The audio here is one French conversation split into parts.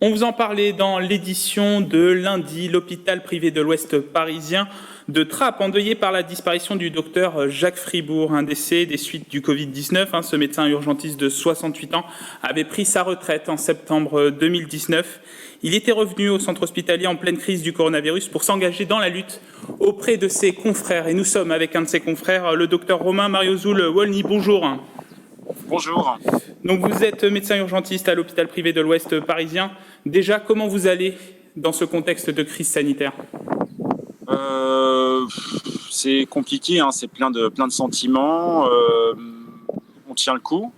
On vous en parlait dans l'édition de lundi. L'hôpital privé de l'Ouest parisien de Trappes, endeuillé par la disparition du docteur Jacques Fribourg, un décès des suites du Covid-19. Ce médecin urgentiste de 68 ans avait pris sa retraite en septembre 2019. Il était revenu au centre hospitalier en pleine crise du coronavirus pour s'engager dans la lutte auprès de ses confrères. Et nous sommes avec un de ses confrères, le docteur Romain Mariozoul-Wolny. Bonjour. Bonjour. Donc vous êtes médecin urgentiste à l'hôpital privé de l'Ouest parisien. Déjà, comment vous allez dans ce contexte de crise sanitaire ? C'est compliqué, c'est plein de sentiments. On tient le coup,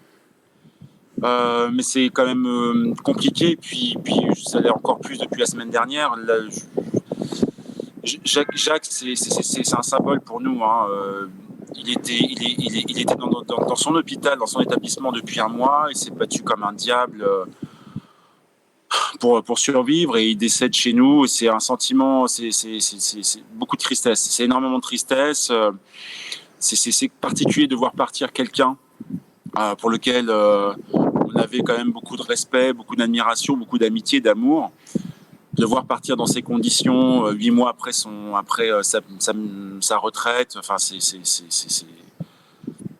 mais c'est quand même compliqué. Puis ça l'est encore plus depuis la semaine dernière. Là, Jacques, c'est un symbole pour nous. Il était dans son hôpital, dans son établissement depuis un mois. Il s'est battu comme un diable pour survivre, et il décède chez nous. C'est un sentiment, c'est beaucoup de tristesse. C'est énormément de tristesse. C'est particulier de voir partir quelqu'un pour lequel on avait quand même beaucoup de respect, beaucoup d'admiration, beaucoup d'amitié, d'amour. De voir partir dans ces conditions 8 mois après sa retraite, enfin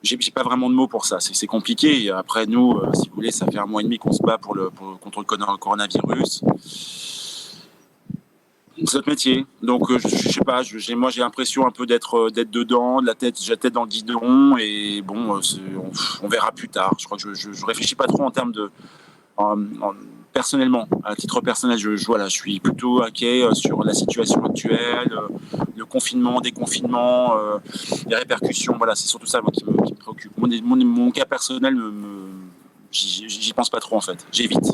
j'ai pas vraiment de mots pour ça. C'est compliqué. Après, nous, si vous voulez, ça fait 1 mois et demi qu'on se bat contre le coronavirus. C'est notre métier. Donc, je sais pas. Moi, j'ai l'impression un peu d'être dedans, j'ai la tête dans le guidon. Et bon, on verra plus tard. Je crois que je réfléchis pas trop en termes de. Personnellement, à titre personnel, je suis plutôt inquiet sur la situation actuelle, le confinement, déconfinement, les répercussions. Voilà, c'est surtout ça moi, qui me préoccupe. Mon cas personnel, j'y pense pas trop en fait. J'évite.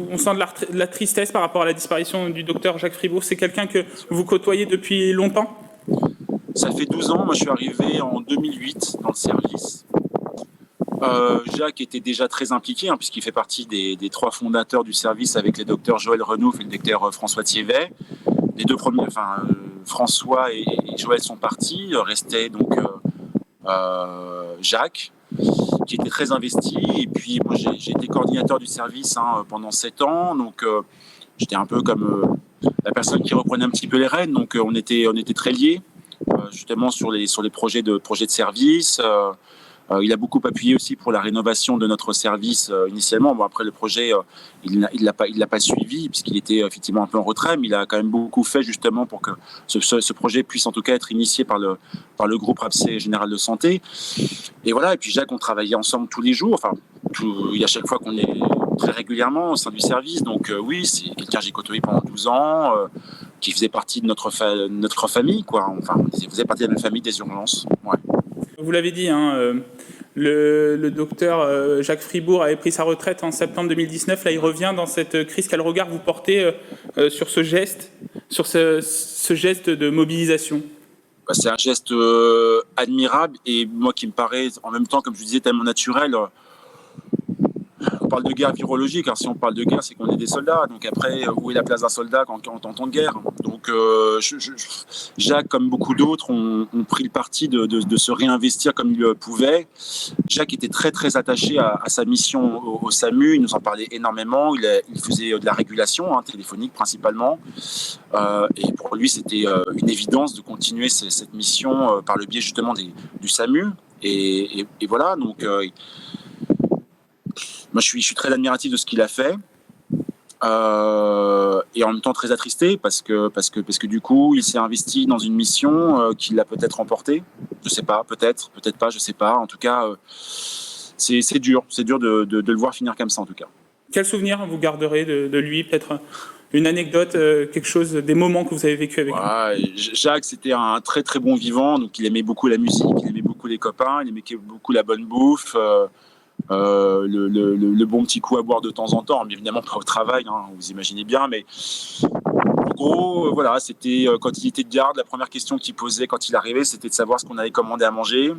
On sent de la tristesse par rapport à la disparition du docteur Jacques Fribourg. C'est quelqu'un que vous côtoyez depuis longtemps ? Ça fait 12 ans. Moi, je suis arrivé en 2008 dans le service. Jacques était déjà très impliqué, puisqu'il fait partie des 3 fondateurs du service avec les docteurs Joël Renouf et le docteur François Thievet. Les 2 premiers, François et Joël sont partis. Restait donc Jacques, qui était très investi. Et puis moi, j'ai été coordinateur du service pendant 7 ans. Donc j'étais un peu comme la personne qui reprenait un petit peu les rênes. Donc on était très liés, justement sur les projets de service. Il a beaucoup appuyé aussi pour la rénovation de notre service initialement. Bon, après le projet, il l'a pas suivi puisqu'il était effectivement un peu en retrait, mais il a quand même beaucoup fait justement pour que ce projet puisse en tout cas être initié par le groupe RAPSE Général de Santé. Et voilà. Et puis Jacques, on travaillait ensemble tous les jours. Il y a chaque fois qu'on est très régulièrement au sein du service. Donc oui, c'est quelqu'un que j'ai côtoyé pendant 12 ans, qui faisait partie de notre famille, quoi. Il faisait partie de la famille des urgences. Ouais. Vous l'avez dit, le docteur Jacques Fribourg avait pris sa retraite en septembre 2019. Là, il revient dans cette crise. Quel regard vous portez sur ce geste, de mobilisation ? C'est un geste admirable, et moi qui me paraît en même temps, comme je disais, tellement naturel. On parle de guerre virologique. Si on parle de guerre, c'est qu'on est des soldats. Donc après, où est la place d'un soldat en temps de guerre ? Donc Jacques, comme beaucoup d'autres, ont pris le parti de se réinvestir comme il le pouvait. Jacques était très très attaché à sa mission au SAMU. Il nous en parlait énormément. Il faisait de la régulation téléphonique principalement. Et pour lui, c'était une évidence de continuer cette mission par le biais justement du SAMU. Et voilà. Donc moi, je suis très admiratif de ce qu'il a fait, et en même temps très attristé parce que du coup, il s'est investi dans une mission qu'il a peut-être remportée. Je sais pas, peut-être pas, je sais pas. En tout cas, c'est dur de le voir finir comme ça en tout cas. Quel souvenir vous garderez de lui ? Peut-être une anecdote, quelque chose, des moments que vous avez vécu avec lui ? Jacques, c'était un très très bon vivant. Donc il aimait beaucoup la musique, il aimait beaucoup les copains, il aimait beaucoup la bonne bouffe. Le bon petit coup à boire de temps en temps, mais évidemment pas au travail, vous imaginez bien, mais en gros, voilà, c'était quand il était de garde, la première question qu'il posait quand il arrivait, c'était de savoir ce qu'on avait commandé à manger.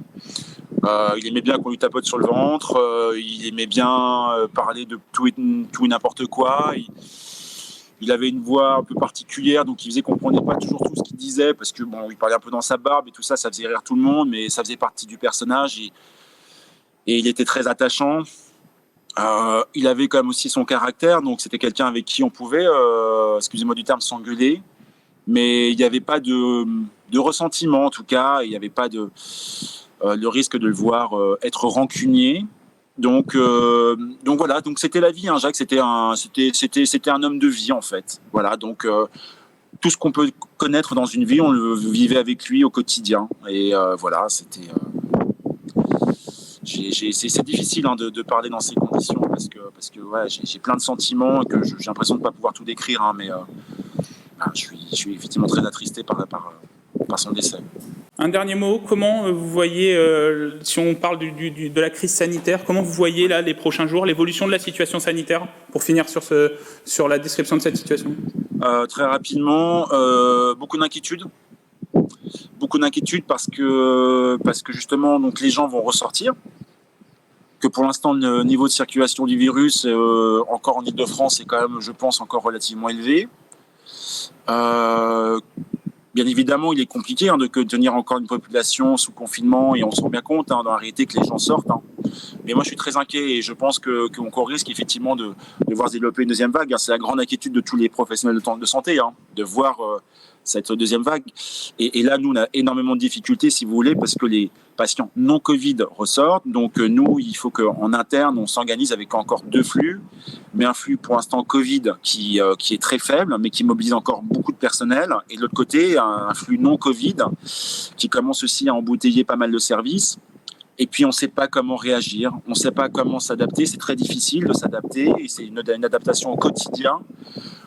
Il aimait bien qu'on lui tapote sur le ventre, il aimait bien parler de tout et n'importe quoi. Il avait une voix un peu particulière, donc il faisait qu'on comprenait pas toujours tout ce qu'il disait, parce que il parlait un peu dans sa barbe et tout ça, ça faisait rire tout le monde, mais ça faisait partie du personnage. Et il était très attachant. Il avait quand même aussi son caractère, donc c'était quelqu'un avec qui on pouvait, excusez-moi du terme, s'engueuler, mais il n'y avait pas de ressentiment en tout cas, il n'y avait pas le risque de le voir être rancunier. Donc voilà, donc c'était la vie, hein, Jacques, c'était un homme de vie en fait. Voilà, donc tout ce qu'on peut connaître dans une vie, on le vivait avec lui au quotidien. Et voilà, c'était. C'est difficile hein, de parler dans ces conditions parce que ouais, j'ai plein de sentiments et que j'ai l'impression de ne pas pouvoir tout décrire, hein, mais je suis effectivement très attristé par son décès. Un dernier mot, comment vous voyez, si on parle de la crise sanitaire, comment vous voyez là les prochains jours, l'évolution de la situation sanitaire, pour finir sur la description de cette situation? Très rapidement, beaucoup d'inquiétudes. Beaucoup d'inquiétudes parce que justement donc les gens vont ressortir, que pour l'instant le niveau de circulation du virus encore en Île-de-France est quand même, je pense, encore relativement élevé. Bien évidemment, il est compliqué de tenir encore une population sous confinement et on se rend bien compte dans la réalité que les gens sortent. Mais moi, je suis très inquiet et je pense qu'on risque effectivement de voir se développer une deuxième vague. C'est la grande inquiétude de tous les professionnels de santé, de voir cette deuxième vague. Et là, nous, on a énormément de difficultés, si vous voulez, parce que les patients non Covid ressortent. Donc, nous, il faut qu'en interne, on s'organise avec encore 2 flux. Mais un flux, pour l'instant, Covid qui est très faible, mais qui mobilise encore beaucoup de personnel. Et de l'autre côté, un flux non Covid qui commence aussi à embouteiller pas mal de services. Et puis, on ne sait pas comment réagir, on ne sait pas comment s'adapter. C'est très difficile de s'adapter et c'est une adaptation au quotidien.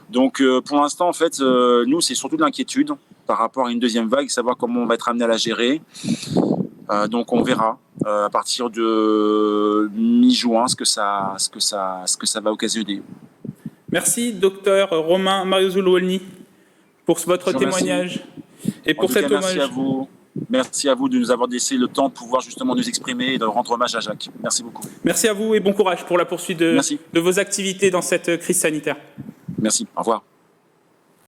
Donc, pour l'instant, en fait, nous, c'est surtout de l'inquiétude par rapport à une deuxième vague, savoir comment on va être amené à la gérer. Donc, on verra à partir de mi-juin ce que ça va occasionner. Merci, docteur Romain Mariozulu-Wolny, pour votre témoignage et pour cet hommage. Merci à vous. Merci à vous de nous avoir laissé le temps de pouvoir justement nous exprimer et de rendre hommage à Jacques. Merci beaucoup. Merci à vous et bon courage pour la poursuite de vos activités dans cette crise sanitaire. Merci, au revoir.